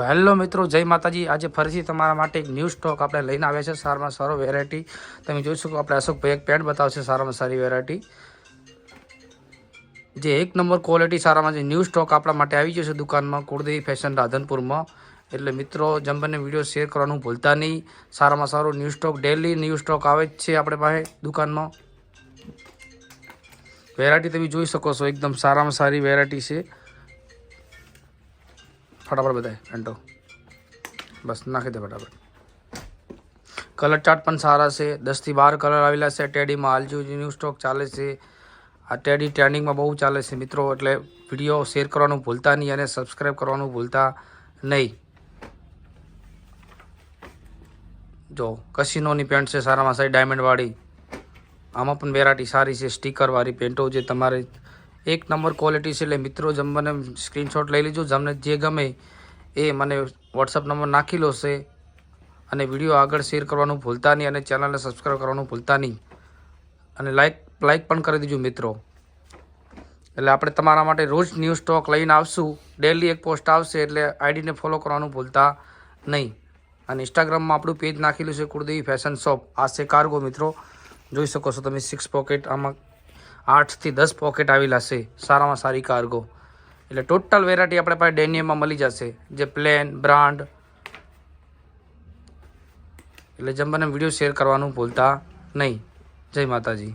તો હેલો મિત્રો, જય માતાજી। આજે ફરીથી તમારા માટે એક ન્યૂ સ્ટોક આપણે લઈને આવ્યા છે। સારામાં સારો વેરાયટી તમે જોઈ શકો। આપણે અશોકભાઈ એક પેન્ટ બતાવશે સારામાં સારી વેરાયટી, જે એક નંબર ક્વોલિટી સારામાં જે ન્યૂ સ્ટોક આપણા માટે આવી જશે દુકાનમાં કુળદેવી ફેશન રાધનપુરમાં। એટલે મિત્રો જમ્બરને વિડીયો શેર કરવાનું ભૂલતા નહીં। સારામાં સારો new stock, daily new stock આવે જ છે આપણે પાસે દુકાનમાં। વેરાયટી તમે જોઈ શકો છો, એકદમ સારામાં સારી વેરાયટી છે। फटाफट बताए पेंटो बस नाखी दे फटाफट। कलर चार्ट पण सारा से 10 થી 12 कलर आवेला છે। टेडीમાં હાલ जो न्यू स्टॉक ચાલે છે। આ ટેડી ટ્રેન્ડિંગમાં બહુ ચાલે છે મિત્રો, એટલે વિડીયો શેર કરવાનું ભૂલતા નહીં અને સબસ્ક્રાઈબ કરવાનું ભૂલતા નહીં। જો કસિનોની પેન્ટ છે સારામાં સારી ડાયમંડવાળી, આમાં પણ વેરાયટી સારી છે। સ્ટીકરવાળી પેન્ટો જે તમારે એક નંબર ક્વોલિટી છે। એટલે મિત્રો જમ્બરને સ્ક્રીનશોટ લઈ લેજો, તમને જે ગમે એ મને વોટ્સઅપ નંબર નાખી લો છે અને વિડીયો આગળ શેર કરવાનું ભૂલતા નહીં અને ચેનલને સબસ્ક્રાઈબ કરવાનું ભૂલતા નહીં અને લાઈક પણ કરી દેજો મિત્રો। એટલે આપણે તમારા માટે રોજ ન્યૂ સ્ટોક લઈને આવશું। ડેલી એક પોસ્ટ આવશે, એટલે આઈડીને ફોલો કરવાનું ભૂલતા નહીં। અને ઇન્સ્ટાગ્રામમાં આપણું પેજ નાખેલું છે કુળદેવી ફેશન શોપ। આ છે કાર્ગો મિત્રો, જોઈ શકો છો તમે 6 પોકેટ, આમાં 8 થી 10 પોકેટ આવેલા છે। સારામાં સારી કાર્ગો, એટલે ટોટલ વેરાયટી આપણે પાસે ડેનિયમમાં મળી જશે, જે પ્લેન બ્રાન્ડ। એટલે જમ્બરને વિડીયો શેર કરવાનું ભૂલતા નહીં। જય માતાજી।